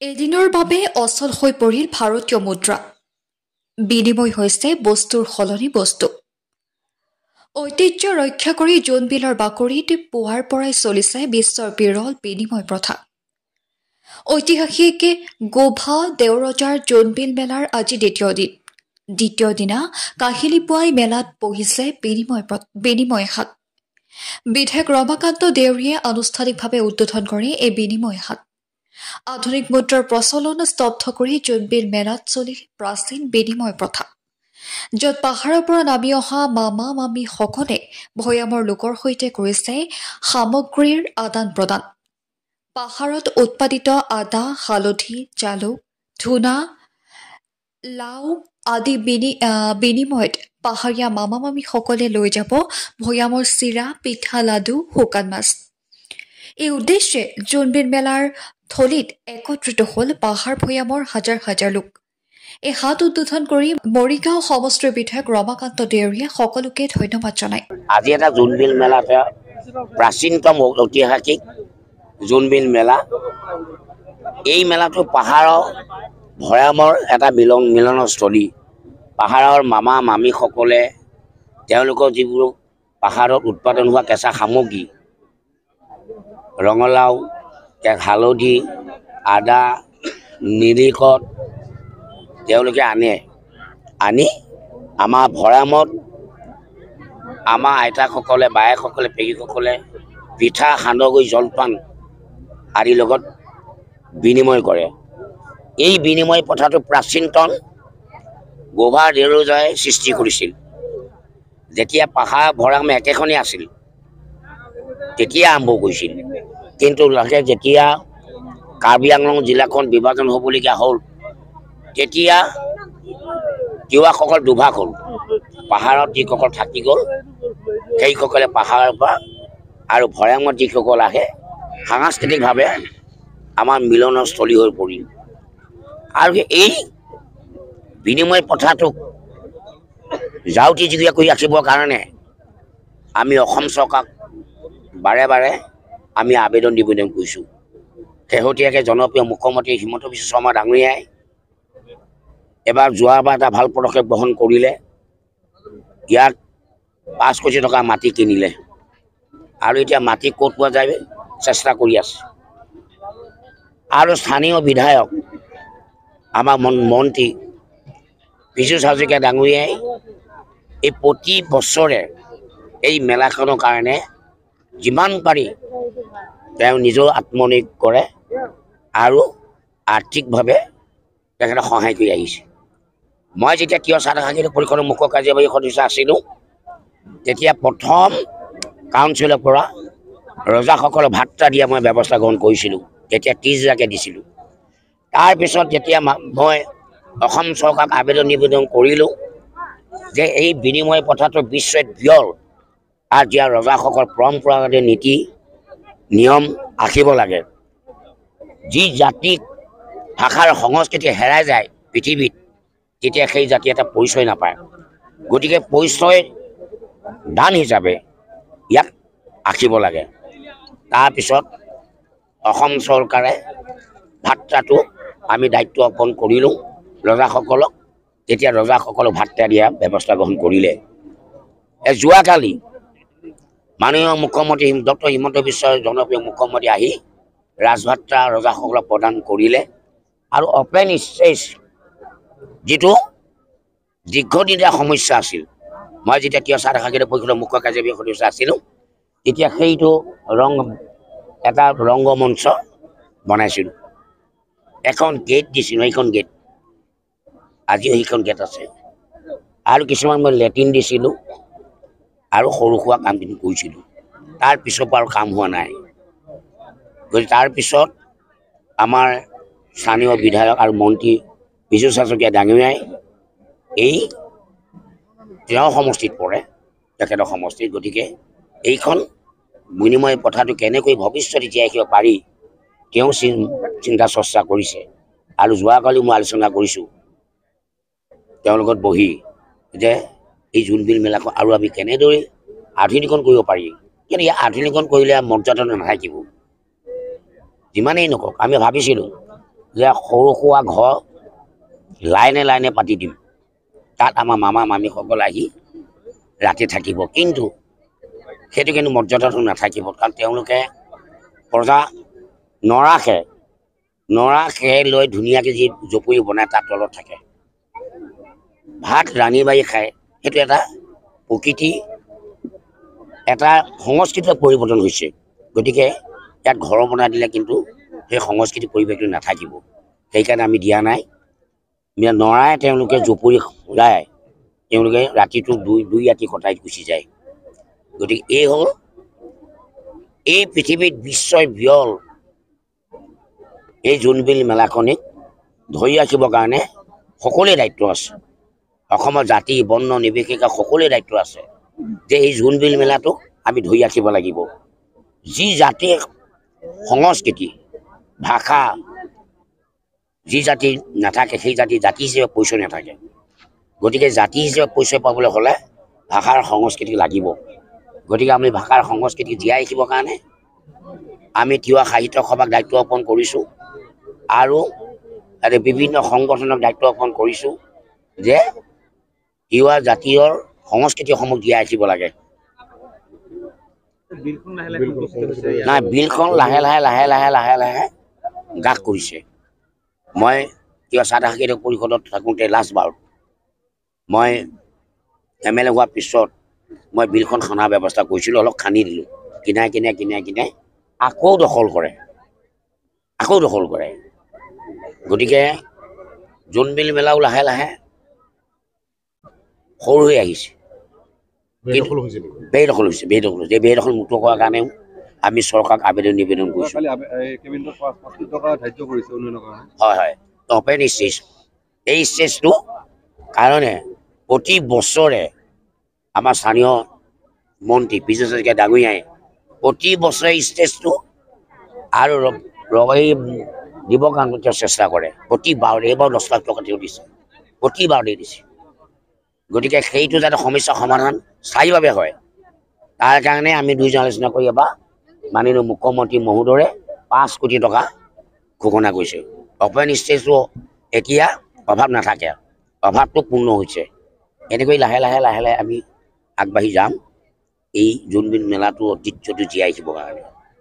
এদিনৰ বাবে অচল হৈ পৰিল ভাৰতীয় মুদ্ৰা। বিনিময় হৈছে বস্তুৰ সলনি বস্তু। ঐতিহ্য ৰক্ষা কৰি জোনবিলৰ বাকৰিত পুৱাৰ পৰাই চলিছে বিশ্বৰ বিৰল বিনিময় প্ৰথা। ঐতিহাসিক গোভা দেওৰজাৰ জোনবিল মেলাৰ আজি দ্বিতীয় দিনা কাহিলীপুৱাই মেলাত বহিছে বিনিময় হাট। বিধায়ক ৰমাকান্ত দেউৰীয়ে আনুষ্ঠানিকভাৱে উদ্বোধন কৰে এই বিনিময় হাট। আধুনিক মুদ্ৰাৰ প্ৰচলন স্তব্ধ কৰি জোনবিল মেলাত চলিল প্ৰাচীন বিনিময় প্ৰথা, য'ত পাহাৰৰ পৰা নামি অহা মামা মামীসকলে ভৈয়ামৰ লোকৰ সৈতে কৰিছে সামগ্ৰীৰ আদান প্ৰদান। পাহাৰত উৎপাদিত আদা, হালধি, জালুক, ধূনা, লাও আদি বিনিময়ত পাহাৰীয়া মামা মামীসকলে লৈ যাব ভৈয়ামৰ চিৰা, পিঠা, লাডু, শুকান মাছ। এই উদ্দেশ্যে জোনবিল মেলাৰ থলীত একত্ৰিত হ'ল পাহাৰ ভৈয়ামৰ হাজাৰ হাজাৰ লোক। এই হাট উদ্বোধন কৰি মৰিগাঁও সমষ্টিৰ বিধায়ক ৰমাকান্ত দেউৰীয়ে সকলোকে ধন্যবাদ জনায়। আজি এটা জোনবিল মেলা, প্ৰাচীনতম ঐতিহাসিক জোনবিল মেলা। এই মেলাটো পাহাৰৰ ভৈয়ামৰ এটা মিলনস্থলী। পাহাৰৰ মামা মামীসকলে তেওঁলোকৰ যিবোৰ পাহাৰত উৎপাদন হোৱা কেঁচা সামগ্ৰী, ৰঙালাও, হালধি, আদা, নিৰিকত তেওঁলোকে আনি আমাৰ ভৈয়ামত আমাৰ আইতাসকলে, বায়েকসকলে, পেহীসকলে পিঠা, সান্দহগুৰি, জলপান আদিৰ লগত বিনিময় কৰে। এই বিনিময় প্ৰথাটো প্ৰাচীনতম গোভা দেওৰজাই সৃষ্টি কৰিছিল। যেতিয়া পাহাৰ ভৈয়াম একেখনেই আছিল তেতিয়া আৰম্ভ কৰিছিল, কিন্তু যেতিয়া কাৰ্বি আংলং জিলাখন বিভাজন হ'বলগীয়া হ'ল তেতিয়া তিৱাসকল দুভাগ হ'ল। পাহাৰত যিসকল থাকি গ'ল সেইসকলে পাহাৰৰ পৰা, আৰু ভৈয়ামত যিসকল আহে সাংস্কৃতিকভাৱে আমাৰ মিলনস্থলী হৈ পৰিল। আৰু এই বিনিময় প্ৰথাটোক যাউতি যুগীয়া কৰি ৰাখিবৰ কাৰণে আমি অসম চৰকাৰক বাৰে বাৰে আমি আবেদন কৰিছোঁ। শেহতীয়াকৈ জনপ্ৰিয় মুখ্যমন্ত্ৰী হিমন্ত বিশ্ব শৰ্মা ডাঙৰীয়াই যোৱাবাৰ এটা ভাল পদক্ষেপ গ্ৰহণ কৰিলে। ইয়াত 5 কোটি টকা মাটি কিনিলে, আৰু এতিয়া মাটি ক'ত পোৱা যায় চেষ্টা কৰি আছে। আৰু স্থানীয় বিধায়ক আমাৰ মন্ত্ৰী পীযুষ হাজৰিকা ডাঙৰীয়াই এই প্ৰতি বছৰে এই মেলাখনৰ কাৰণে যিমান পাৰি তেওঁ নিজৰ আত্মনিয়োগ কৰে আৰু আৰ্থিকভাৱে তেখেতে সহায় কৰি আহিছে। মই যেতিয়া তিৱা চাহ সাংস্কৃতিক পৰিষদৰ মুখ্য কাৰ্যবাহী সদস্য আছিলোঁ তেতিয়া প্ৰথম কাউন্সিলৰ পৰা ৰজাসকলক ভাত্তা দিয়া মই ব্যৱস্থা গ্ৰহণ কৰিছিলোঁ। তেতিয়া 30,000কৈ দিছিলোঁ। তাৰপিছত যেতিয়া মই অসম চৰকাৰক আবেদন কৰিলোঁ যে এই বিনিময় প্ৰথাটো বিশ্বত বিৰল, আৰু দিয়া ৰজাসকল পৰম্পৰাগত নীতি নিয়ম ৰাখিব লাগে। যি জাতিক ভাষাৰ সংস্কৃতি হেৰাই যায় পৃথিৱীত, তেতিয়া সেই জাতি এটা পৰিচয় নাপায়। গতিকে পৰিচয় দান হিচাপে ইয়াক ৰাখিব লাগে। তাৰপিছত অসম চৰকাৰে ভাত্তাটো আমি দায়িত্ব অৰ্পণ কৰিলোঁ ৰজাসকলক। তেতিয়া ৰজাসকলক ভাত্তা দিয়া ব্যৱস্থা গ্ৰহণ কৰিলে। যোৱাকালি মাননীয় মুখ্যমন্ত্ৰী ডক্টৰ হিমন্ত বিশ্ব জনপ্ৰিয় মুখ্যমন্ত্ৰী আহি ৰাজভাত্তা ৰজাসকলক প্ৰদান কৰিলে। আৰু অপেন ষ্টেজ যিটো দীৰ্ঘদিনীয়া সমস্যা আছিল, মই যেতিয়া তিৱা চাহ সাংস্কৃতিক পৰিষদৰ মুখ্য কাৰ্যবাহী সদস্য আছিলোঁ তেতিয়া সেইটো এটা ৰংগমঞ্চ বনাইছিলোঁ। এখন গেট দিছিলোঁ, সেইখন গেট আজিও সেইখন গেট আছে। আৰু কিছুমান মই লেট্ৰিন দিছিলোঁ আৰু সৰু সুৰা কামখিনি কৰিছিলোঁ। তাৰ পিছৰ পৰা আৰু কাম হোৱা নাই। গতিকে তাৰপিছত আমাৰ স্থানীয় বিধায়ক আৰু মন্ত্ৰী পীযুষ হাজৰিকা ডাঙৰীয়াই এই তেওঁৰ সমষ্টিত পৰে, তেখেতৰ সমষ্টিত। গতিকে এইখন বিনিময় প্ৰথাটো কেনেকৈ ভৱিষ্যতে জীয়াই ৰাখিব পাৰি তেওঁ চিন্তা চৰ্চা কৰিছে। আৰু যোৱাকালি মই আলোচনা কৰিছোঁ তেওঁৰ লগত বহি যে এই জোনবিল মেলাখন আৰু আমি কেনেদৰে আধুনিকৰণ কৰিব পাৰি। কিন্তু ইয়াৰ আধুনিকৰণ কৰিলে মৰ্যাদা নাথাকিব। যিমানেই নকওক, আমি ভাবিছিলোঁ যে সৰু সুৰা ঘৰ লাইনে লাইনে পাতি দিম, তাত আমাৰ মামা মামীসকল আহি ৰাতি থাকিব। কিন্তু সেইটো কিন্তু মৰ্যাদাটো নাথাকিব, কাৰণ তেওঁলোকে প্ৰজা নৰা খেৰ লৈ ধুনীয়াকৈ যি জপুৰি বনাই তাৰ তলত থাকে, ভাত ৰান্ধি বাঢ়ি খায়। সেইটো এটা প্ৰকৃতি, এটা সংস্কৃতিৰ পৰিৱৰ্তন হৈছে। গতিকে ইয়াত ঘৰ বনাই দিলে কিন্তু সেই সংস্কৃতিৰ পৰিৱেশটো নাথাকিব, সেইকাৰণে আমি দিয়া নাই। নৰাই তেওঁলোকে জপুৰি ওলাই তেওঁলোকে ৰাতিটো দুই ৰাতি কটাই গুচি যায়। গতিকে এই হ'ল এই পৃথিৱীত বিশ্বই বিৰল এই জোনবিল মেলাখনিক ধৰি ৰাখিবৰ কাৰণে সকলোৰে দায়িত্ব আছে। অসমৰ জাতি বৰ্ণ নিৰ্বিশেষে সকলোৰে দায়িত্ব আছে যে এই জোনবিল মেলাটোক আমি ধৰি ৰাখিব লাগিব। যি জাতিৰ সংস্কৃতি ভাষা যি জাতি নাথাকে, সেই জাতি হিচাপে পৰিচয় নাথাকে। গতিকে জাতি হিচাপে পৰিচয় পাবলৈ হ'লে ভাষাৰ সংস্কৃতি লাগিব। গতিকে আমি ভাষাৰ সংস্কৃতি জীয়াই ৰাখিবৰ কাৰণে আমি তিৱা সাহিত্য সভাক দায়িত্ব অৰ্পণ কৰিছোঁ আৰু বিভিন্ন সংগঠনক দায়িত্ব অৰ্পণ কৰিছোঁ যে তিৱা জাতীয় সংস্কৃতিসমূহ জীয়াই ৰাখিব লাগে। নাই, বিলখন লাহে লাহে গ্ৰাস কৰিছে। মই তিৱা চাহ সাংস্কৃতিক পৰিষদত থাকোঁতে লাষ্টবাৰ মই MLA হোৱাৰ পিছত মই বিলখন খন্দাৰ ব্যৱস্থা কৰিছিলোঁ, অলপ খান্দি দিলোঁ। কিনাই আকৌ দখল কৰে। গতিকে জোনবিল মেলাও লাহে লাহে সৰু হৈ আহিছে, বেদখল হৈছে। এই বেদখল মুক্ত কৰাৰ কাৰণেও আমি চৰকাৰক নিবেদন কৰিছোঁ। হয়, অপেন ষ্টেজ। এই ষ্টেজটো কাৰণে প্ৰতি বছৰে আমাৰ স্থানীয় মন্ত্ৰী বিজয় শইকীয়া ডাঙৰীয়াই প্ৰতি বছৰে ষ্টেজটো আৰু দিবৰ কাৰণে তেওঁ চেষ্টা কৰে। প্ৰতিবাৰতে এইবাৰ 10 লাখ টকা তেওঁ দিছে, প্ৰতিবাৰতে দিছে। গতিকে সেইটো যাতে সমস্যা সমাধান স্থায়ীভাৱে হয়, তাৰ কাৰণে আমি দুইজন আলোচনা কৰি এবাৰ মাননীয় মুখ্যমন্ত্ৰী মহোদয়ে 5 কোটি টকা ঘোষণা কৰিছে। অপেন ষ্টেজটো এতিয়া অভাৱ নাথাকে, অভাৱটো পূৰ্ণ হৈছে। এনেকৈ লাহে লাহে আমি আগবাঢ়ি যাম এই জোনবিল মেলাটো ঐতিহ্যটো জীয়াই ৰাখিবৰ কাৰণে।